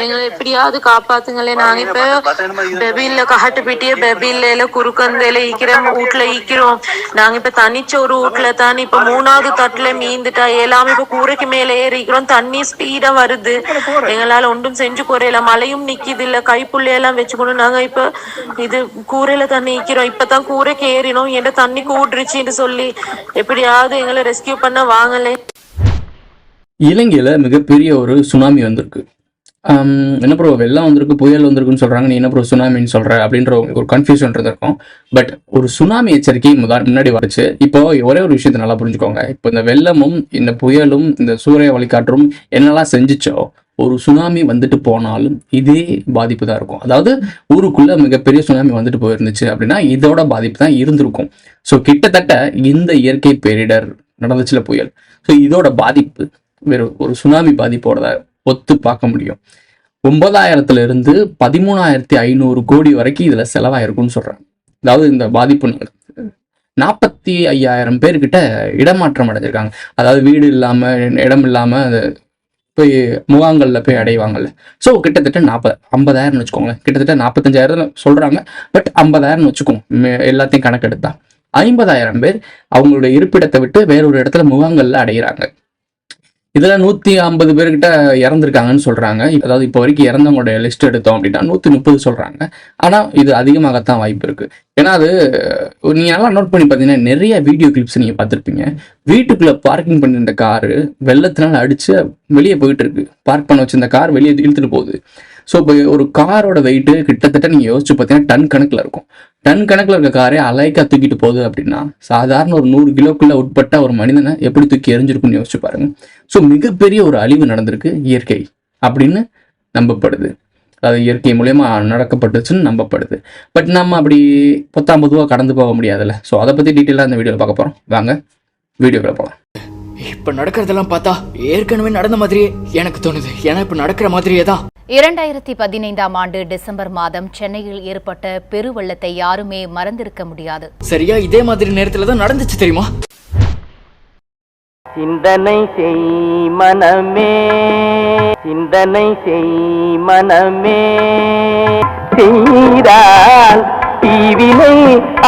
எங்களை எப்படியாவது காப்பாத்துங்களே. நாங்க இப்ப பெபில்ல கஹட்டு பிட்டிய பெபில்ல குறுக்கந்தையில ஈக்கிறோம், வீட்டுல ஈக்கிறோம். நாங்க இப்ப தனிச்ச ஒரு வீட்டுல தான் இப்ப 3வது தட்டுல மீந்துட்டா எல்லாமே இப்ப கூரைக்கு மேல ஏறிக்கிறோம். தண்ணி ஸ்பீடா வருது, எங்களால ஒன்றும் செஞ்சு குறையில. மழையும் நிக்குது இல்ல, கைப்புள்ளையெல்லாம் வச்சுக்கணும். நாங்க இப்ப இது கூரையில தண்ணி ஈக்கிறோம். இப்பதான் கூரைக்கு ஏறினோம், என்ற தண்ணி கூடுருச்சுன்னு சொல்லி எப்படியாவது எங்களை ரெஸ்கியூ பண்ண வாங்கலே. இலங்கையில மிகப்பெரிய ஒரு சுனாமி வந்திருக்கு. என்ன ப்ரோ வெள்ளம் வந்திருக்கு, புயல் வந்திருக்குன்னு சொல்றாங்க, நீ என்ன ப்ரோ சுனாமின்னு சொல்ற அப்படின்ற ஒரு கன்ஃபியூஷன் இருந்திருக்கும். பட் ஒரு சுனாமி எச்சரிக்கை முன்னாடி வந்துச்சு. இப்போ ஒரே ஒரு விஷயத்தை நல்லா புரிஞ்சுக்கோங்க. இப்போ இந்த வெள்ளமும் இந்த புயலும் இந்த சூரிய வழிகாற்றும் என்னெல்லாம் செஞ்சுச்சோ, ஒரு சுனாமி வந்துட்டு போனாலும் இதே பாதிப்பு தான் இருக்கும். அதாவது ஊருக்குள்ள மிகப்பெரிய சுனாமி வந்துட்டு போயிருந்துச்சு அப்படின்னா இதோட பாதிப்பு தான் இருந்திருக்கும். ஸோ கிட்டத்தட்ட இந்த இயற்கை பேரிடர் நடந்துச்சுல புயல், ஸோ இதோட பாதிப்பு வெறும் ஒரு சுனாமி பாதிப்போட ஒத்து பார்க்க முடியும். 9,000 இருந்து 13,500 கோடி வரைக்கும் இதுல செலவாயிருக்கும்னு சொல்றாங்க. அதாவது இந்த பாதிப்பு 45,000 பேர்கிட்ட இடமாற்றம் அடைஞ்சிருக்காங்க. அதாவது வீடு இல்லாம இடம் இல்லாம போய் முகாங்கள்ல போய் அடைவாங்கல்ல. ஸோ கிட்டத்தட்ட 50,000 வச்சுக்கோங்களேன். கிட்டத்தட்ட 45,000 சொல்றாங்க, பட் 50,000 வச்சுக்கோங்க எல்லாத்தையும் கணக்கெடுத்தா. 50,000 பேர் அவங்களோட இருப்பிடத்தை விட்டு வேறொரு இடத்துல முகாங்கள்ல அடைகிறாங்க. இதுல 150 பேர்கிட்ட இறந்துருக்காங்கன்னு சொல்றாங்க. அதாவது இப்போ வரைக்கும் இறந்தவங்களோட லிஸ்ட் எடுத்தோம் அப்படின்னா 130 சொல்றாங்க. ஆனா இது அதிகமாகத்தான் வாய்ப்பு இருக்கு. ஏன்னா அது நீங்க நல்லா நோட் பண்ணி பார்த்தீங்கன்னா நிறைய வீடியோ கிளிப்ஸ் நீங்க பார்த்துருப்பீங்க. வீட்டுக்குள்ள பார்க்கிங் பண்ணிருந்த காரு வெள்ளத்தினால அடிச்சு வெளியே போயிட்டு இருக்கு. பார்க் பண்ண வச்சிருந்த கார் வெளியே இழுத்துட்டு போகுது. ஸோ இப்போ ஒரு காரோட வெயிட்டு கிட்டத்தட்ட நீங்கள் யோசிச்சு பார்த்தீங்கன்னா டன் கணக்கில் இருக்கும். டன் கணக்கில் இருக்க காரே அலைக்கா தூக்கிட்டு போகுது அப்படின்னா சாதாரண ஒரு 100 கிலோக்குள்ள உட்பட்ட ஒரு மனிதனை எப்படி தூக்கி எரிஞ்சிருக்குன்னு யோசிச்சு பாருங்க. ஸோ மிகப்பெரிய ஒரு அழிவு நடந்திருக்கு இயற்கை அப்படின்னு நம்பப்படுது. அதாவது இயற்கை மூலயமா நடக்கப்பட்டுச்சுன்னு நம்பப்படுது. பட் நம்ம அப்படி 19 கடந்து போக முடியாதுல்ல. ஸோ அதை பற்றி டீட்டெயிலாக இந்த வீடியோவில் பார்க்க போகிறோம். வாங்க வீடியோவில் போகலாம். இப்ப நடக்கிறதெல்லாம் பார்த்தா ஏற்கனவே நடந்த மாதிரியே எனக்கு தோணுது. ஏன்னா இப்ப நடக்கிற மாதிரியே தான். 2015ஆம் ஆண்டு டிசம்பர் மாதம் சென்னையில் ஏற்பட்ட பெருவெள்ளத்தை யாருமே மறந்திருக்க முடியாது. சரியா இதே மாதிரி நேரத்துல தான் நடந்துச்சு தெரியுமா? சிந்தனை செய் மனமே, சிந்தனை செய் மனமே, செய்தால் தீவினை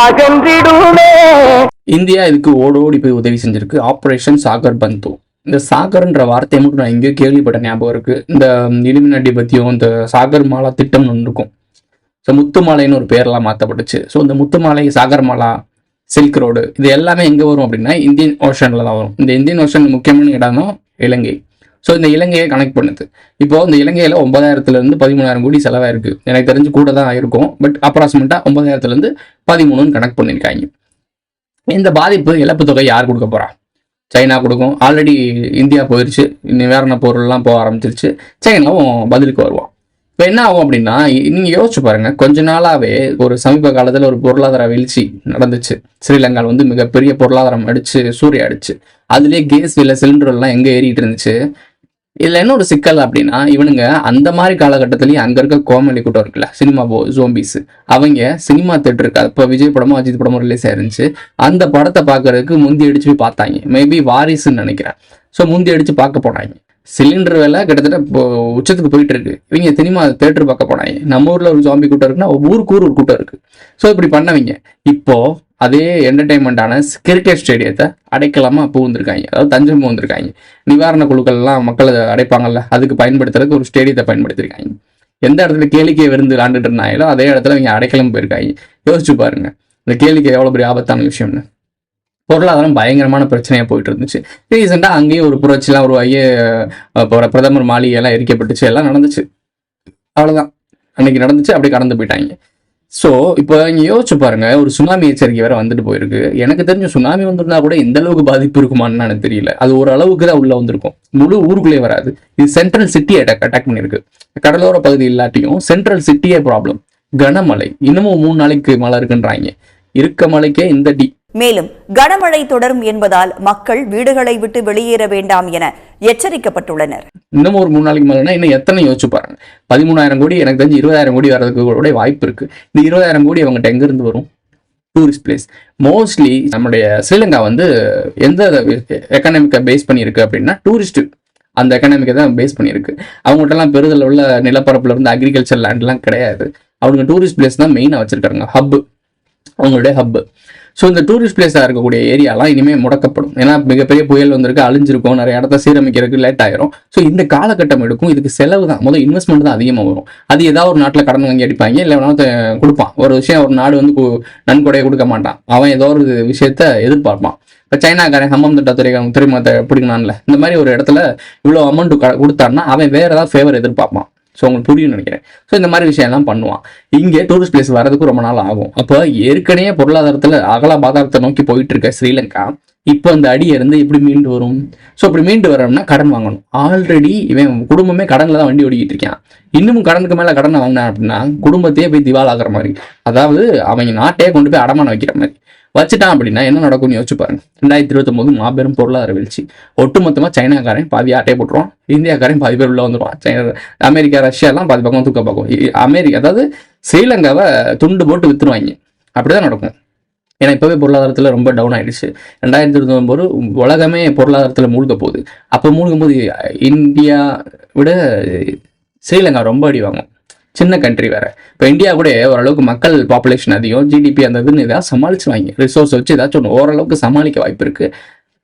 அகன்றிடுமே. இந்தியா இதுக்கு ஓடோடி போய் உதவி செஞ்சிருக்கு. ஆபரேஷன் சாகர் பந்து. இந்த சாகர்ன்ற வார்த்தையை மட்டும் நான் எங்கேயோ கேள்விப்பட்ட ஞாபகம் இருக்கு. இந்த இலுமினாட்டி பத்தியும் இந்த சாகர் மாலா திட்டம்னு ஒன்று இருக்கும். ஸோ முத்துமாலைன்னு ஒரு பேரெல்லாம் மாற்றப்பட்டுச்சு. ஸோ இந்த முத்துமாலை, சாகர் மாலா, சில்க் ரோடு இது எல்லாமே எங்கே வரும் அப்படின்னா இந்தியன் ஓஷன்ல தான் வரும். இந்த இந்தியன் ஓஷன் முக்கியமான இடம் தான் இலங்கை. ஸோ இந்த இலங்கையை கனெக்ட் பண்ணுது. இப்போ இந்த இலங்கையில் 9,000 இருந்து 13,000 கோடி செலவாயிருக்கு. எனக்கு தெரிஞ்சு கூட தான் இருக்கும். பட் அப்ராக்சிமேட்டாக 9,000 இருந்து 13 கனெக்ட் பண்ணியிருக்காங்க. இந்த பாதிப்பு இழப்பு தொகை யார் கொடுக்க போறா? சைனா கொடுக்கும். ஆல்ரெடி இந்தியா போயிடுச்சு, நிவாரண பொருள்லாம் போக ஆரம்பிச்சிருச்சு. சைனாவும் பதிலுக்கு வருவான். இப்போ என்ன ஆகும் அப்படின்னா நீங்க யோசிச்சு பாருங்க. கொஞ்ச நாளாவே ஒரு சமீப காலத்துல ஒரு பொருளாதார வீழ்ச்சி நடந்துச்சு. ஸ்ரீலங்காவில் வந்து மிகப்பெரிய பொருளாதாரம் அடிச்சு சூரிய அடிச்சு. அதுலேயே கேஸ் விலை சிலிண்டர் எல்லாம் எங்க ஏறிட்டு இருந்துச்சு. இதுல என்ன ஒரு சிக்கல் அப்படின்னா இவனுங்க அந்த மாதிரி காலகட்டத்திலேயே அங்க இருக்க கோமலி கூட்டம் இருக்குல்ல, சினிமா ஜோம்பிஸ், அவங்க சினிமா தேட்டருக்கு இப்போ விஜய் படமும் அஜித் படமும் ரிலீஸ் ஆயிருந்துச்சு. அந்த படத்தை பார்க்கறதுக்கு முந்தி அடிச்சு போய் பார்த்தாங்க. மேபி வாரிசுன்னு நினைக்கிறேன். ஸோ முந்தி அடிச்சு பார்க்க போனாங்க. சிலிண்டர் வேலை கிட்டத்தட்ட இப்போ உச்சத்துக்கு போயிட்டு இருக்கு. இவங்க சினிமா தேட்டர் பார்க்க போனாங்க. நம்ம ஊர்ல ஒரு ஜாம்பி கூட்டம் இருக்குன்னா ஊருக்கு ஒரு கூட்டம் இருக்கு. ஸோ இப்படி பண்ணவங்க இப்போ அதே என்டர்டைன்மெண்டான கிரிக்கெட் ஸ்டேடியத்தை அடைக்கலாமா பூந்திருக்காங்க. அதாவது தஞ்சம் பூந்திருக்காங்க. நிவாரண குழுக்கள்லாம் மக்களை அடைப்பாங்கல்ல, அதுக்கு பயன்படுத்துறதுக்கு ஒரு ஸ்டேடியத்தை பயன்படுத்திருக்காங்க. எந்த இடத்துல கேளிக்கை விருந்து விளாண்டுட்டு இருந்தாங்களோ அதே இடத்துல இவங்க அடைக்கலம் போயிருக்காங்க. யோசிச்சு பாருங்க இந்த கேளிக்கை எவ்வளவு பெரிய ஆபத்தான விஷயம்னு. பொருளாதாரம் பயங்கரமான பிரச்சனையா போயிட்டு இருந்துச்சு. ரீசெண்டா அங்கேயும் ஒரு புரட்சிலாம் உருவாகி பிரதமர் மாளிகையெல்லாம் எரிக்கப்பட்டுச்சு, எல்லாம் நடந்துச்சு. அவ்வளவுதான் அன்னைக்கு நடந்துச்சு, அப்படி கடந்து போயிட்டாங்க. ஸோ இப்போ இங்கே யோசிச்சு பாருங்க, ஒரு சுனாமி எச்சரிக்கை வேற வந்துட்டு போயிருக்கு. எனக்கு தெரிஞ்ச சுனாமி வந்திருந்தா கூட எந்த அளவுக்கு பாதிப்பு இருக்குமான்னு எனக்கு தெரியல. அது ஒரு அளவுக்கு தான் உள்ள வந்திருக்கும், முழு ஊருக்குள்ளே வராது. இது சென்ட்ரல் சிட்டியை அட்டாக் பண்ணியிருக்கு. கடலோர பகுதி இல்லாட்டியும் சென்ட்ரல் சிட்டியே ப்ராப்ளம். கனமழை, இன்னமும் 3 நாளைக்கு மழை இருக்குன்றாங்க. இருக்க மழைக்கே இந்த மேலும் கனமழை தொடரும் என்பதால் மக்கள் வீடுகளை விட்டு வெளியேற வேண்டாம் என எச்சரிக்கப்பட்டுள்ளனர். இன்னும் ஒரு 3 நாளைக்கு மேலே இன்னும் எத்தனை யோசிச்சு பாருங்க. 13,000 கோடி, எனக்கு தெரிஞ்சு 20,000 கோடி வர்றதுக்கு கூட வாய்ப்பு இருக்கு. இந்த 20,000 கோடி அவங்ககிட்ட எங்க இருந்து வரும்? Tourist place. மோஸ்ட்லி நம்முடைய ஸ்ரீலங்கா வந்து எந்த எக்கனாமிக்கை பேஸ் பண்ணியிருக்கு அப்படின்னா டூரிஸ்ட். அந்த எக்கனாமிக்கை தான் பேஸ் பண்ணியிருக்கு. அவங்ககிட்டலாம் பெருதில் உள்ள நிலப்பரப்புல இருந்து அக்ரிகல்ச்சர் லேண்ட்லாம் கிடையாது. அவங்க டூரிஸ்ட் பிளேஸ் தான் மெயினாக வச்சிருக்காங்க, ஹப்பு, அவங்களுடைய ஹப்பு. ஸோ இந்த டூரிஸ்ட் பிளேஸாக இருக்கக்கூடிய ஏரியாலாம் இனிமேல் முடக்கப்படும். ஏன்னா மிகப்பெரிய புயல் வந்திருக்கு, அழிஞ்சிருக்கும், நிறைய இடத்த சீரமைக்கிறதுக்கு லேட் ஆயிரும். ஸோ இந்த காலகட்டம் எடுக்கும். இதுக்கு செலவு தான், முதல் இன்வெஸ்ட்மெண்ட் தான் அதிகமாக வரும். அது ஏதாவது ஒரு நாட்டில் கடன் வாங்கி அடிப்பாங்க, இல்லை கொடுப்பான். ஒரு விஷயம் ஒரு நாடு வந்து நன்கொடையை கொடுக்க மாட்டான், அவன் ஏதோ ஒரு விஷயத்த எதிர்பார்ப்பான். இப்போ சைனாக்காரன் ஹம்மம் துறைமுகத்தை பிடிக்கணும்ல, இந்த மாதிரி ஒரு இடத்துல இவ்வளோ அமௌண்ட் கொடுத்தான்னா அவன் வேற ஏதாவது ஃபேவர் எதிர்பார்ப்பான். ஸோ உங்களுக்கு புரியும்னு நினைக்கிறேன். ஸோ இந்த மாதிரி விஷயம்லாம் பண்ணுவான். இங்கே டூரிஸ்ட் பிளேஸ் வரதுக்கு ரொம்ப நாள் ஆகும். அப்போ ஏற்கனவே பொருளாதாரத்தில் அகல பாதாரத்தை நோக்கி போயிட்டு இருக்க ஸ்ரீலங்கா இப்போ அந்த அடி இருந்து இப்படி மீண்டு வரும். ஸோ இப்படி மீண்டு வரணும்னா கடன் வாங்கணும். ஆல்ரெடி இவன் குடும்பமே கடனில் தான் வண்டி ஓடிக்கிட்டு இருக்கான். இன்னமும் கடனுக்கு மேலே கடனை வாங்கினான் அப்படின்னா குடும்பத்தையே போய் திவால் ஆகிற மாதிரி, அதாவது அவங்க நாட்டையே கொண்டு போய் அடமானம் வைக்கிற மாதிரி வச்சுட்டான். அப்படின்னா என்ன நடக்கும்னு யோசிச்சு பாருங்க. 2029 மாபெரும் பொருளாதார வீழ்ச்சி. ஒட்டுமொத்தமாக சைனாக்காரன் பாதி ஆட்டையை போட்டுருவான், இந்தியாக்காரன் பாதி பேர் உள்ள வந்துடுவான், அமெரிக்கா ரஷ்யாலாம் பாதி பக்கம் தூக்க பார்க்கும். அமெரிக்கா அதாவது ஸ்ரீலங்காவை துண்டு போட்டு வித்துருவாங்க. அப்படிதான் நடக்கும். ஏன்னா இப்போவே பொருளாதாரத்தில் ரொம்ப டவுன் ஆயிடுச்சு. 2029 உலகமே பொருளாதாரத்தில் மூழ்க போகுது. அப்போ மூழ்கும் போது இந்தியா விட ஸ்ரீலங்கா ரொம்ப அடி வாங்கும். சின்ன கண்ட்ரி வேற. இப்போ இந்தியா கூட ஓரளவுக்கு மக்கள் பாப்புலேஷன் அதிகம், ஜிடிபி அந்த இதுன்னு ஏதாவது சமாளிச்சுவாங்க. ரிசோர்ஸ் வச்சு ஏதாச்சும் ஒன்று ஓரளவுக்கு சமாளிக்க வாய்ப்பு இருக்கு.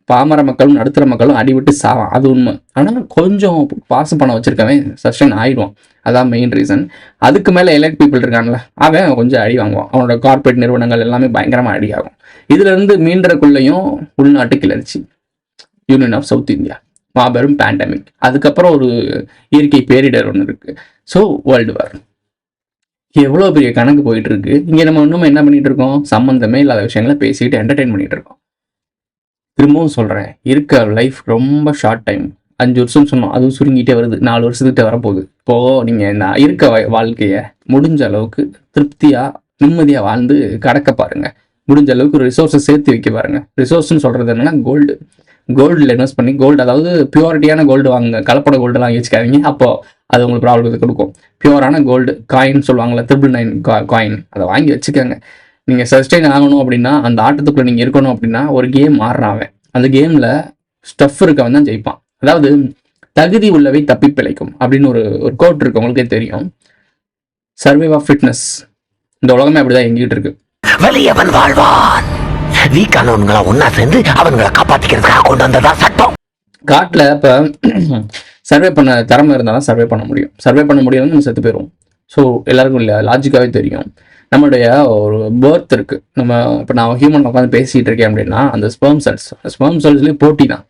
பாமர மக்களும் நடுத்தர மக்களும் அடிவிட்டு சாவான், அது உண்மை. ஆனால் கொஞ்சம் பாசம் பணம் வச்சிருக்கவன் சஸ்டைன் ஆயிடுவான். அதான் மெயின் ரீசன். அதுக்கு மேலே எலைட் பீப்புள் இருக்கான்ல, அவன் கொஞ்சம் அடி வாங்குவான். அவனோட கார்பரேட் நிறுவனங்கள் எல்லாமே பயங்கரமாக அடி ஆகும். இதுல இருந்து மீண்டக்குள்ளேயும் உள்நாட்டு கிளர்ச்சி, யூனியன் ஆஃப் சவுத் இந்தியா, மாபெரும் பேண்டமிக், அதுக்கப்புறம் ஒரு இயற்கை பேரிடர் ஒன்று இருக்கு. So world war. எவ்வளோ பெரிய கணக்கு போயிட்டு இருக்கு. இங்கே நம்ம இன்னும் என்ன பண்ணிட்டு இருக்கோம், சம்மந்தமே இல்லாத விஷயங்களை பேசிட்டு என்டர்டெயின் பண்ணிட்டு இருக்கோம். திரும்பவும் சொல்றேன், இருக்க லைஃப் ரொம்ப ஷார்ட் டைம். 5 வருஷம் சொன்னோம், அதுவும் சுருங்கிட்டே வருது, 4 வருஷத்துக்கிட்ட வரப்போகுது. இப்போ நீங்க இருக்க வாழ்க்கைய முடிஞ்ச அளவுக்கு திருப்தியா நிம்மதியா வாழ்ந்து கடக்க பாருங்க. முடிஞ்ச அளவுக்கு ஒரு ரிசோர்ஸை சேர்த்து வைக்க பாருங்க. ரிசோர்ஸ்ன்னு சொல்றது என்னன்னா கோல்டில் இன்வெஸ்ட் பண்ணி, கோல்டு அதாவது பியூரிட்டியான கோல்டு வாங்க, கலப்பட கோல்டுலாம் வாங்கி வச்சுக்காதீங்க. அப்போ அது உங்களுக்கு ப்ராப்ளத்தை கொடுக்கும். பியூரான கோல்டு காயின் சொல்லுவாங்களே, 999 காயின், அதை வாங்கி வச்சுக்கோங்க. நீங்கள் சஸ்டெயின் ஆகணும் அப்படின்னா, அந்த ஆட்டத்துக்குள்ள நீங்கள் இருக்கணும் அப்படின்னா, ஒரு கேம் ஆடுறான். அந்த கேமில் ஸ்டஃப் இருக்கவன் தான் ஜெயிப்பான். அதாவது தகுதி உள்ளவை தப்பி பிழைக்கும் அப்படின்னு ஒரு கோட் இருக்கு, உங்களுக்கே தெரியும். Survive of fitness. இந்த உலகமே அப்படிதான் எங்கிட்டு இருக்கு. வெளியவன் வாழ்வான், வீக்கானவன்களை ஒன்னா சேர்ந்து அவங்களை காப்பாத்திக்கிறதுக்காக கொண்டு வந்ததா சட்டம். காட்டில் இப்போ சர்வே பண்ண திறமை இருந்தால் தான் சர்வே பண்ண முடியும். சர்வே பண்ண முடியலன்னு நம்ம செத்து போயிடுவோம். ஸோ எல்லாருக்கும் இல்லை, லாஜிக்காகவே தெரியும். நம்மளுடைய ஒரு பர்த் இருக்கு. நம்ம இப்போ நான் ஹியூமன் உட்காந்து பேசிட்டு இருக்கேன் அப்படின்னா, அந்த ஸ்பெர்ம் செல்ஸ்லேயே போட்டி தான்.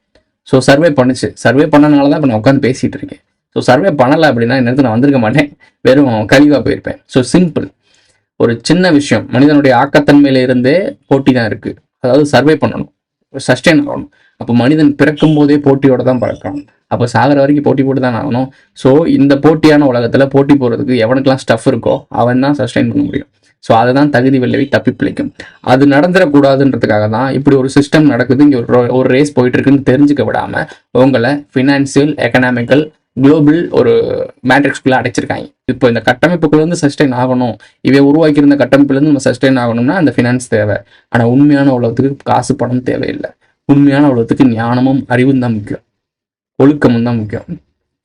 ஸோ சர்வே பண்ணுச்சு. சர்வே பண்ணனால தான் இப்போ நான் உட்காந்து பேசிட்டு இருக்கேன். ஸோ சர்வே பண்ணலை அப்படின்னா இந்த நான் வந்திருக்க மாட்டேன், வெறும் கழிவாக போயிருப்பேன். ஸோ சிம்பிள், ஒரு சின்ன விஷயம், மனிதனுடைய ஆக்கத்தன்மையில இருந்தே போட்டி தான் இருக்கு. அதாவது சர்வே பண்ணணும், சஸ்டெயின் ஆகணும். அப்போ மனிதன் பிறக்கும் போதே போட்டியோட தான் பிறக்கிறான். அப்போ சாகிற வரைக்கும் போட்டி போட்டு தான் ஆகணும். ஸோ இந்த போட்டியான உலகத்துல போட்டி போறதுக்கு எவனுக்கெல்லாம் ஸ்டஃப் இருக்கோ அவன் தான் சஸ்டெயின் பண்ண முடியும். ஸோ அதை தான் தகுதி வெள்ளவி தப்பி பிழைக்கும். அது நடந்துடக்கூடாதுன்றதுக்காக தான் இப்படி ஒரு சிஸ்டம் நடக்குது. இங்கே ஒரு ரேஸ் போயிட்டு இருக்குன்னு தெரிஞ்சுக்க விடாம உங்களை ஃபினான்சியல், எக்கனாமிக்கல், குளோபல் ஒரு மேட்ரிக்ஸ்குள்ள அடைச்சிருக்காங்க. இப்போ இந்த கட்டமைப்புக்குள்ள இருந்து சஸ்டெயின் ஆகணும், உருவாக்கியிருந்த கட்டமைப்புல இருந்து நம்ம சஸ்டெயின் ஆகணும்னா அந்த ஃபினான்ஸ் தேவை. ஆனால் உண்மையான உலகத்துக்கு காசு பணம் தேவையில்லை. உண்மையான உலகத்துக்கு ஞானமும் அறிவும் தான் முக்கியம், ஒழுக்கமும் தான் முக்கியம்.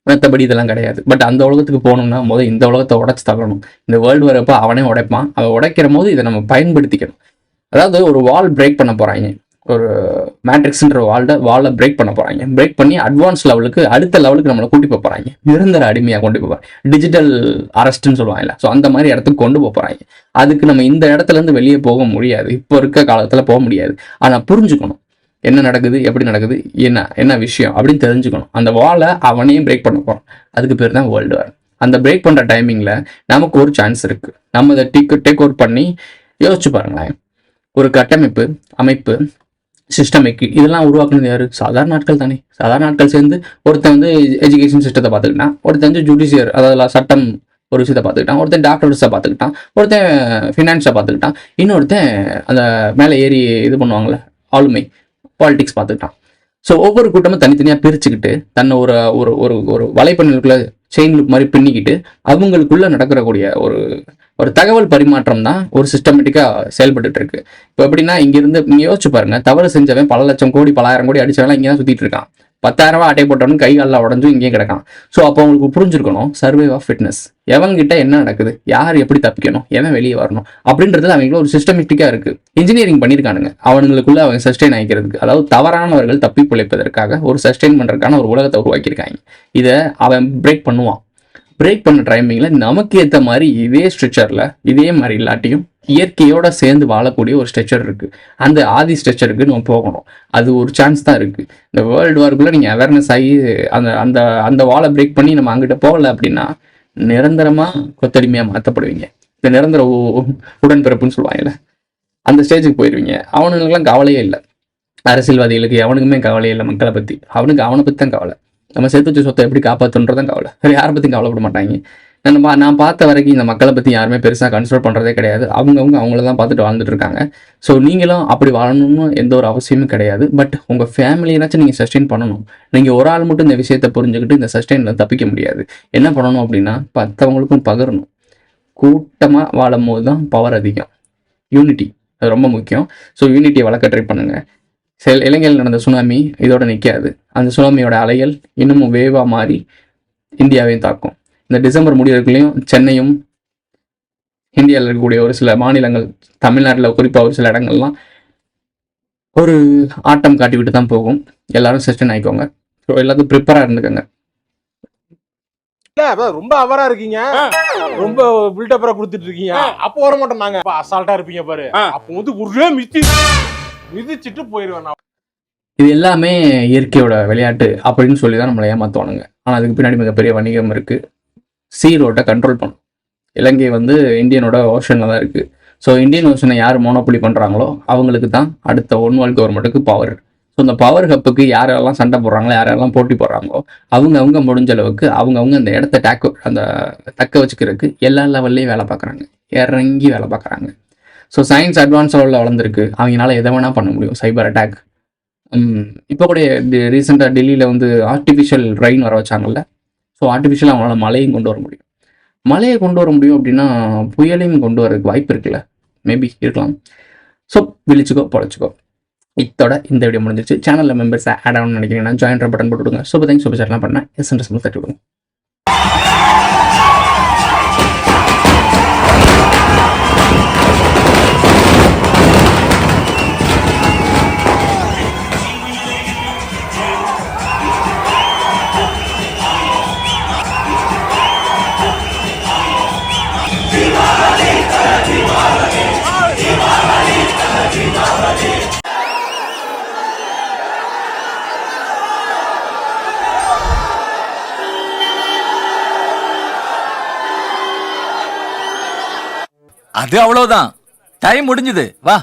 மற்றபடி இதெல்லாம் கிடையாது. பட் அந்த உலகத்துக்கு போகணும்னா முதல் இந்த உலகத்தை உடைச்சு தள்ளணும். இந்த வேர்ல்டு வரப்போ அவனே உடைப்பான். அவன் உடைக்கிற போது இதை நம்ம பயன்படுத்திக்கணும். அதாவது ஒரு வால் பிரேக் பண்ண போறாங்க, ஒரு மேட்ரிக்ஸ்ன்ற வாலை பிரேக் பண்ண போறாங்க. பிரேக் பண்ணி அட்வான்ஸ் லெவலுக்கு, அடுத்த லெவலுக்கு நம்மளை கூட்டி போறாங்க. நிரந்தர அடிமையாக கொண்டு போவாங்க, டிஜிட்டல் அரெஸ்ட்னு சொல்லுவாங்கல்ல. ஸோ அந்த மாதிரி இடத்துக்கு கொண்டு போறாங்க. அதுக்கு நம்ம இந்த இடத்துல இருந்து வெளியே போக முடியாது, இப்போ இருக்க காலத்துல போக முடியாது. ஆனா புரிஞ்சுக்கணும் என்ன நடக்குது, எப்படி நடக்குது, என்ன விஷயம் அப்படின்னு தெரிஞ்சுக்கணும். அந்த வாலை அவனையும் பிரேக் பண்ண போறோம். அதுக்கு பேர் தான் வேர்ல்டு வார். அந்த பிரேக் பண்ற டைமிங்ல நமக்கு ஒரு சான்ஸ் இருக்கு. நம்ம இதை டேக் ஓவர் பண்ணி யோசிச்சு பாருங்களேன். ஒரு கட்டமைப்பு, அமைப்பு, சிஸ்டமிக் இதெல்லாம் உருவாக்குனது யாரு? சாதாரண நாட்கள் தானே. சாதாரண நாட்கள் சேர்ந்து ஒருத்தன் எஜுகேஷன் சிஸ்டத்தை பார்த்துக்கிட்டான், ஒருத்தன் ஜுடிஷியர் அதாவது சட்டம் ஒரு விஷயத்தை பார்த்துக்கிட்டான், ஒருத்தன் டாக்டர்ஸை பார்த்துக்கிட்டான், ஒருத்தன் ஃபினான்ஸை பார்த்துக்கிட்டான், இன்னொருத்தன் அந்த மேலே ஏறி இது பண்ணுவாங்களே ஆளுமை, பாலிடிக்ஸ் பார்த்துக்கிட்டான். ஸோ ஒவ்வொரு கூட்டமும் தனித்தனியாக பிரிச்சுக்கிட்டு தன்னை ஒரு ஒரு ஒரு ஒரு வலைப்பண்ணுக்குள்ள செயின் லூப் மாதிரி பின்னிக்கிட்டு அவங்களுக்குள்ள நடக்கிறக்கூடிய ஒரு தகவல் பரிமாற்றம் தான் ஒரு சிஸ்டமேட்டிக்காக செயல்பட்டு இருக்கு. இப்போ எப்படின்னா இங்கிருந்து நீங்கள் யோசிச்சு பாருங்க, தவறு செஞ்சவன் பல லட்சம் கோடி 10,000 கோடி அடிச்சவெல்லாம் இங்கே தான் சுற்றிட்டு இருக்கான். 10,000 ரூபாய் அட்டை போட்டவனும் கை காலில் உடஞ்சும் இங்கேயும் கிடக்கான். ஸோ அப்போ அவங்களுக்கு புரிஞ்சிருக்கணும் சர்வே ஆஃப் ஃபிட்னஸ், எவங்கிட்ட என்ன நடக்குது, யார் எப்படி தப்பிக்கணும், எவன் வெளியே வரணும் அப்படின்றது அவங்களுக்கு ஒரு சிஸ்டமேட்டிக்காக இருக்கு. இன்ஜினியரிங் பண்ணியிருக்கானுங்க அவனுங்களுக்குள்ள அவங்க சஸ்டெயின் ஆகிக்கிறதுக்கு. அதாவது தவறானவர்கள் தப்பி பிழைப்பதற்காக ஒரு சஸ்டெயின் பண்ணுறதுக்கான ஒரு உலகத்தை உருவாக்கியிருக்காங்க. இதை அவன் பிரேக் பண்ணுவான். பிரேக் பண்ண டைமிங்கில் நமக்கு ஏற்ற மாதிரி இதே ஸ்ட்ரெச்சரில் இதே மாதிரி இல்லாட்டியும் இயற்கையோட சேர்ந்து வாழக்கூடிய ஒரு ஸ்ட்ரெச்சர் இருக்குது. அந்த ஆதி ஸ்ட்ரெச்சருக்கு நம்ம போகணும். அது ஒரு சான்ஸ் தான் இருக்குது. இந்த வேர்ல்டு வார்க்குள்ளே நீங்கள் அவேர்னஸ் ஆகி அந்த அந்த அந்த வாலை பிரேக் பண்ணி நம்ம அங்கிட்ட போகலை அப்படின்னா நிரந்தரமாக கொத்தடிமையாக மாற்றப்படுவீங்க. இந்த நிரந்தர உடன்பிறப்புன்னு சொல்லுவாங்கல்ல, அந்த ஸ்டேஜுக்கு போயிடுவீங்க. அவனுங்களுக்குலாம் கவலையே இல்லை. அரசியல்வாதிகளுக்கு எவனுக்குமே கவலையே இல்லை மக்களை பற்றி. அவனை பற்றி தான் கவலை. நம்ம சேர்த்து வச்ச சொத்தை எப்படி காப்பாற்றுன்றதான் கவலை. வேறு யாரை பற்றியும் கவலைப்பட மாட்டாங்க. நான் பார்த்த வரைக்கும் இந்த மக்களை பற்றி யாருமே பெருசாக கன்சிடர் பண்ணுறதே கிடையாது. அவங்கள தான் பார்த்துட்டு வாழ்ந்துட்டு இருக்காங்க. ஸோ நீங்களும் அப்படி வாழணும்னு எந்த ஒரு அவசியமும் கிடையாது. பட் உங்கள் ஃபேமிலினாச்சும் நீங்கள் சஸ்டெயின் பண்ணணும். நீங்கள் ஒரு ஆள் மட்டும் இந்த விஷயத்தை புரிஞ்சுக்கிட்டு இந்த சஸ்டெயினில் தப்பிக்க முடியாது. என்ன பண்ணணும் அப்படின்னா மற்றவங்களுக்கும் பகிரணும். கூட்டமாக வாழும் போது தான் பவர் அதிகம். யூனிட்டி அது ரொம்ப முக்கியம். ஸோ யூனிட்டியை வளர்க்க ட்ரை பண்ணுங்கள். இலங்கையில் நடந்த சுனாமி இதோட நிற்காது. அந்த சுனாமியோட அலைகள் இன்னமும் வேவாக மாறி இந்தியாவையும் தாக்கும். இந்த டிசம்பர் முடிவுகளையும் சென்னையும் இந்தியாவில் இருக்கக்கூடிய ஒரு சில மாநிலங்கள், தமிழ்நாட்டில் குறிப்பாக ஒரு சில இடங்கள்லாம் ஒரு ஆட்டம் காட்டிவிட்டு தான் போகும். எல்லாரும் சஸ்டெயின் ஆகிக்கோங்க. ஸோ எல்லாத்துக்கும் ப்ரிப்பேராக இருந்துக்கோங்க. ரொம்ப அவரா இருக்கீங்க, ரொம்ப பில்டப்பரா கொடுத்துட்டு இருக்கீங்க. அப்போ வர மாட்டோம் நாங்க. அசால்ட்டா இருப்பீங்க பாரு. அப்போ வந்து ஒரே மிதிச்சிட்டு போயிருவேன். இது எல்லாமே இயற்கையோட விளையாட்டு அப்படின்னு சொல்லி தான் நம்மளை ஏமாத்துவானுங்க. ஆனால் அதுக்கு பின்னாடி மிகப்பெரிய வணிகம் இருக்குது. சீ ரோட்டை கண்ட்ரோல் பண்ணும். இலங்கை வந்து இந்தியனோட ஓஷனில் தான் இருக்குது. ஸோ இந்தியன் ஓஷனை யார் மோனோபொலி பண்ணுறாங்களோ அவங்களுக்கு தான் அடுத்த ஒன் வேர்ல்ட் கவர்மெண்ட்டுக்கு பவர். ஸோ இந்த பவர் ஹப்புக்கு யாரெல்லாம் சண்டை போடுறாங்களோ, யாரெல்லாம் போட்டி போடுறாங்களோ அவங்க முடிஞ்ச அளவுக்கு அவங்க அந்த இடத்த தக்க வச்சுக்கிறதுக்கு எல்லா லெவல்லையும் வேலை பார்க்குறாங்க, இறங்கி வேலை பார்க்குறாங்க. ஸோ சயின்ஸ் அட்வான்ஸ் லெவலில் வளர்ந்துருக்கு. அவங்களால எதை வேணால் பண்ண முடியும். Cyber attack. இப்போ கூட ரீசெண்டாக டெல்லியில் வந்து ஆர்டிஃபிஷியல் ரெயின் வர வச்சாங்கல்ல. ஸோ ஆர்டிஃபிஷியலாக அவங்களால மழையும் கொண்டு வர முடியும். மழையை கொண்டு வர முடியும் அப்படின்னா புயலையும் கொண்டு வரதுக்கு வாய்ப்பு இருக்குல்ல, மேபி இருக்கலாம். ஸோ விழிச்சுக்கோ, பொழைச்சிக்கோ. இதோட இந்த வீடியோ முடிஞ்சிச்சு. சேனலில் மெம்பர்ஸ் ஆட் ஆகணும்னு நினைக்கிறீங்கன்னா ஜாயின் பட்டன் போட்டு விடுங்க. Super thanks. சூப்பர் சேட்லாம் பண்ணேன் எஸ்என்எஸ் தட்டி விடுங்க. அது அவ்வளவுதான். டைம் முடிஞ்சது. வா.